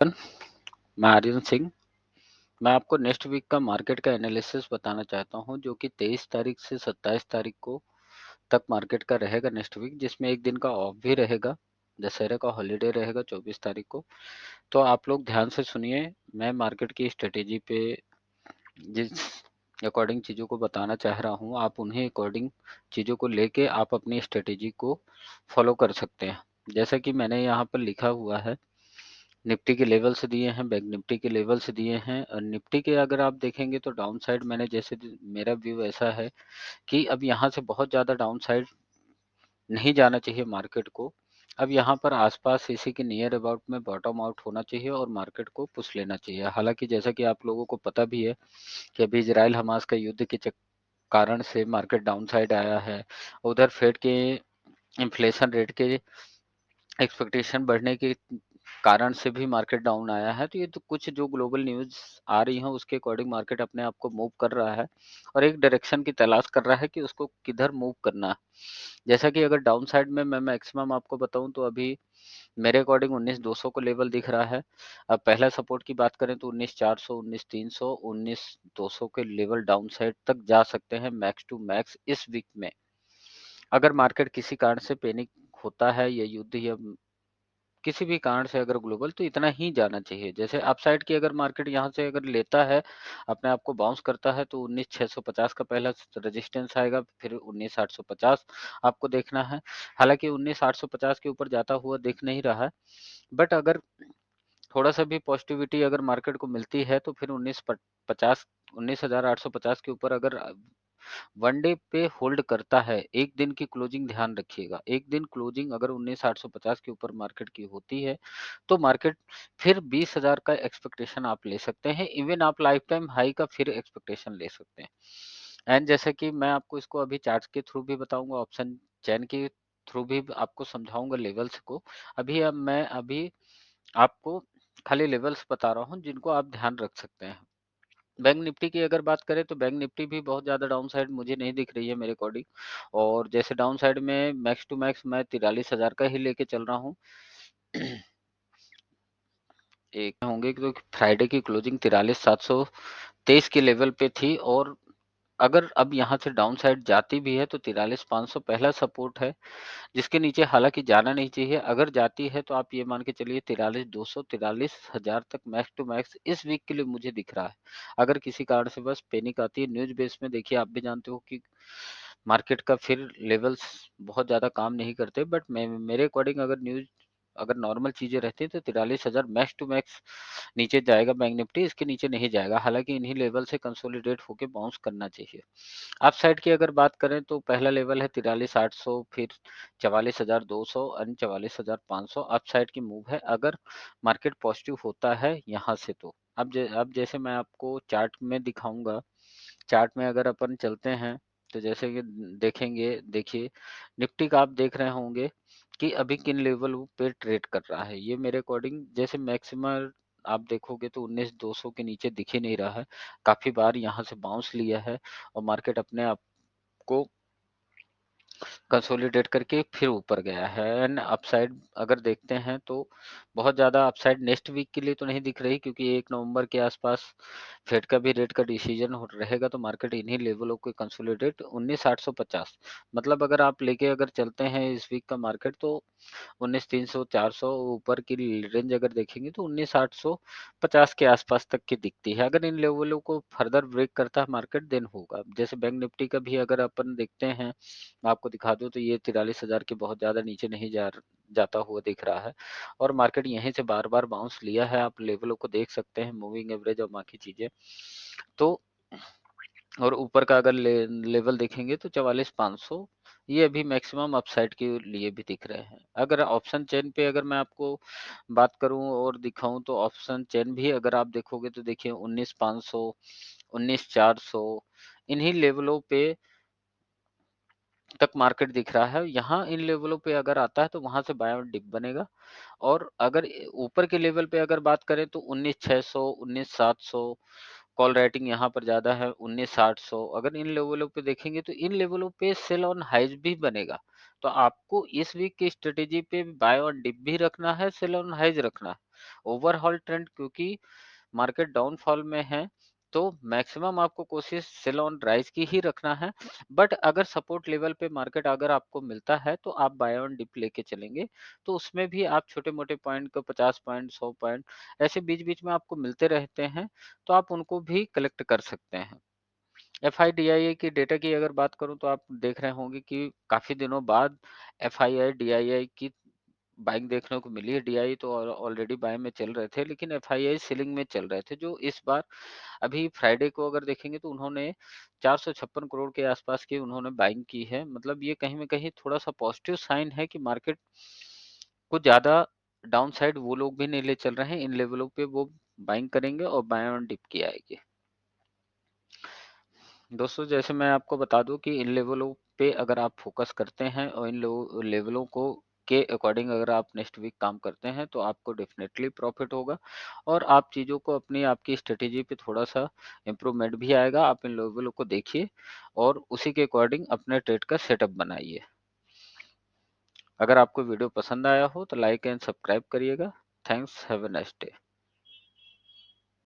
मैं आर्यन सिंह। मैं आपको नेक्स्ट वीक का मार्केट का एनालिसिस बताना चाहता हूं, जो कि 23 तारीख से 27 तारीख को तक मार्केट का रहेगा नेक्स्ट वीक, जिसमें एक दिन का ऑफ भी रहेगा। दशहरे का हॉलीडे रहेगा 24 तारीख को। तो आप लोग ध्यान से सुनिए। मैं मार्केट की स्ट्रेटेजी पे जिस अकॉर्डिंग चीज़ों को बताना चाह रहा हूं, आप उन्हीं अकॉर्डिंग चीज़ों को लेके आप अपनी स्ट्रेटेजी को फॉलो कर सकते हैं। जैसा कि मैंने यहाँ पर लिखा हुआ है, निफ्टी के लेवल्स दिए हैं, बैंक निफ्टी के लेवल्स दिए हैं। और निफ्टी के अगर आप देखेंगे तो डाउन साइड मैंने मेरा व्यू ऐसा है कि अब यहाँ से बहुत ज़्यादा डाउन साइड नहीं जाना चाहिए मार्केट को। अब यहाँ पर आसपास इसी के नियर अबाउट में बॉटम आउट होना चाहिए और मार्केट को पुश लेना चाहिए। हालांकि जैसा कि आप लोगों को पता भी है कि अभी इजराइल हमास का युद्ध के कारण से मार्केट डाउन साइड आया है। उधर फेड के इन्फ्लेशन रेट के एक्सपेक्टेशन बढ़ने के कारण से भी मार्केट डाउन आया है। तो ये तो कुछ जो ग्लोबल न्यूज़ आ रही हैं उसके अकॉर्डिंग मार्केट अपने आप को मूव कर रहा है और एक डायरेक्शन की तलाश कर रहा है कि उसको किधर मूव करना है। जैसा कि अगर डाउन साइड में मैं मैक्सिमम आपको बताऊं तो अभी मेरे अकॉर्डिंग 19,200 को लेवल दिख रहा है। अब पहला सपोर्ट की बात करें तो 19,400, 19,300, 19,200 के लेवल डाउन साइड तक जा सकते हैं मैक्स टू मैक्स इस वीक में। अगर मार्केट किसी कारण से पैनिक होता है या युद्ध या किसी भी कारण से अगर ग्लोबल, तो इतना ही जाना चाहिए। जैसे अपसाइड की अगर मार्केट यहाँ से अगर लेता है, अपने आप को बाउंस करता है, तो 19,650 का पहला रेजिस्टेंस आएगा, फिर 19,850 आपको देखना है। हालांकि 19,850 के ऊपर जाता हुआ दिख नहीं रहा है, बट अगर थोड़ा सा भी पॉजिटिविटी अगर मार्केट को मिलती है तो फिर 1950 19,850 के ऊपर अगर वनडे पे होल्ड करता है। एक दिन की क्लोजिंग ध्यान रखिएगा, एक दिन क्लोजिंग अगर 19,850 के ऊपर मार्केट की होती है तो मार्केट फिर 20,000 का एक्सपेक्टेशन आप ले सकते हैं। इवन आप लाइफ टाइम हाई का फिर एक्सपेक्टेशन ले सकते हैं। एंड जैसे कि मैं आपको इसको अभी चार्ट के थ्रू भी बताऊंगा, ऑप्शन चैन के थ्रू भी आपको समझाऊंगा लेवल्स को। मैं अभी आपको खाली लेवल्स बता रहा हूँ जिनको आप ध्यान रख सकते हैं। बैंक निफ्टी की अगर बात करें तो बैंक निफ्टी भी बहुत ज़्यादा डाउन साइड मुझे नहीं दिख रही है मेरे अकॉर्डिंग। और जैसे डाउन साइड में मैक्स टू मैक्स मैं 43,000 का ही लेके चल रहा हूँ। एक होंगे तो फ्राइडे की क्लोजिंग 43,723 के लेवल पे थी, और अगर अब यहाँ से डाउन साइड जाती भी है तो 43,500 पहला सपोर्ट है, जिसके नीचे हालांकि जाना नहीं चाहिए। अगर जाती है तो आप ये मान के चलिए 43,200, 43,000 तक मैक्स टू मैक्स इस वीक के लिए मुझे दिख रहा है। अगर किसी कारण से बस पैनिक आती है न्यूज बेस में, देखिए आप भी जानते हो कि मार्केट का फिर लेवल्स बहुत ज़्यादा काम नहीं करते, बट मैं मेरे अकॉर्डिंग अगर नॉर्मल चीज़ें रहती तो 43,000 मैक्स टू मैक्स नीचे जाएगा बैंक निफ्टी, इसके नीचे नहीं जाएगा। हालांकि इन्हीं लेवल से कंसोलिडेट होकर बाउंस करना चाहिए। अप साइड की अगर बात करें तो पहला लेवल है 43,800, फिर 44,200 और 44,500 अप साइड की मूव है अगर मार्केट पॉजिटिव होता है यहाँ से। तो अब जैसे मैं आपको चार्ट में दिखाऊंगा, चार्ट में अगर अपन चलते हैं तो जैसे कि देखेंगे, देखिए निफ्टी का आप देख रहे होंगे कि अभी किन लेवल पे ट्रेड कर रहा है। ये मेरे अकॉर्डिंग जैसे मैक्सिमम आप देखोगे तो 19,200 के नीचे दिख ही नहीं रहा है। काफी बार यहाँ से बाउंस लिया है और मार्केट अपने आप को कंसोलिडेट करके फिर ऊपर गया है। एंड अपसाइड अगर देखते हैं तो बहुत ज़्यादा अपसाइड नेक्स्ट वीक के लिए तो नहीं दिख रही, क्योंकि 1 नवंबर के आसपास फेड का भी रेट का डिसीजन रहेगा, तो मार्केट इन्हीं लेवलों को कंसोलिडेट 19,850, मतलब अगर आप लेके अगर चलते हैं इस वीक का मार्केट, तो 19,300 400 ऊपर की रेंज अगर देखेंगे तो 19,850 के आसपास तक की दिखती है। अगर इन लेवलों को फर्दर ब्रेक करता है मार्केट देन होगा। जैसे बैंक निफ्टी का भी अगर अपन देखते हैं, मैं आपको दिखा दूं तो ये 43,000 के बहुत ज्यादा नीचे नहीं जाता हुआ दिख रहा है, और मार्केट यहीं से बार बार बाउंस लिया है। आप लेवलों को देख सकते हैं, मूविंग एवरेज और बाकी चीजें। तो और ऊपर का अगर लेवल देखेंगे तो 44,500, ये अभी मैक्सिमम अपसाइड के लिए भी दिख रहे हैं। अगर ऑप्शन चेन पे अगर मैं आपको बात करूं और दिखाऊं तो ऑप्शन चेन भी अगर आप देखोगे तो देखिए 19,500, 19,400 इन्हीं लेवलों पे तक मार्केट दिख रहा है। यहाँ इन लेवलों पे अगर आता है तो वहां से बाय ऑन डिप बनेगा। और अगर ऊपर के लेवल पे अगर बात करें तो 19,600, 19,700 कॉल राइटिंग यहाँ पर ज्यादा है, 19,800 अगर इन लेवलों पे देखेंगे तो इन लेवलों पे सेल ऑन हाइज भी बनेगा। तो आपको इस वीक की स्ट्रेटेजी पे बाय ऑन डिप भी रखना है, सेल ऑन हाइज रखना है। ओवरऑल ट्रेंड क्योंकि मार्केट डाउनफॉल में है, तो मैक्सिमम आपको कोशिश सेल ऑन राइज की ही रखना है। बट अगर सपोर्ट लेवल पे मार्केट अगर आपको मिलता है, तो आप बाय ऑन डिप लेके चलेंगे। तो उसमें भी आप छोटे-मोटे पॉइंट को 50 पॉइंट, 100 पॉइंट ऐसे बीच-बीच में आपको मिलते रहते हैं, तो आप उनको भी कलेक्ट कर सकते हैं। एफआईडीआईए की डेटा की अगर बात करूँ तो आप देख रहे होंगे कि काफ़ी दिनों बाद एफआईआई, डीआईआई की बाइंग देखने को मिली है। डीआई तो ऑलरेडी बाय में चल रहे थे, लेकिन एफआईआई सेलिंग में चल रहे थे, जो इस बार अभी फ्राइडे को अगर देखेंगे तो उन्होंने 456 करोड़ के आसपास की उन्होंने बाइंग की है। मतलब ये कहीं न कहीं थोड़ा-सा पॉजिटिव साइन है कि मार्केट को ज़्यादा डाउनसाइड वो लोग भी नहीं ले चल रहे हैं। इन लेवलों पे वो बाइंग करेंगे और बाय ऑन डिप की आएगी। दोस्तों, जैसे मैं आपको बता दूँ कि इन लेवलों पे अगर आप फ़ोकस करते हैं और इन लेवलों को के अकॉर्डिंग अगर आप नेक्स्ट वीक काम करते हैं, तो आपको डेफ़िनेटली प्रॉफ़िट होगा और आप चीज़ों को अपनी आपकी स्ट्रैटेजी पे थोड़ा-सा इम्प्रूवमेंट भी आएगा। आप इन लेवलों को देखिए और उसी के अकॉर्डिंग अपने ट्रेड का सेटअप बनाइए। अगर आपको वीडियो पसंद आया हो, तो लाइक एंड सब्सक्राइब करिएगा। Thanks, have a nice day.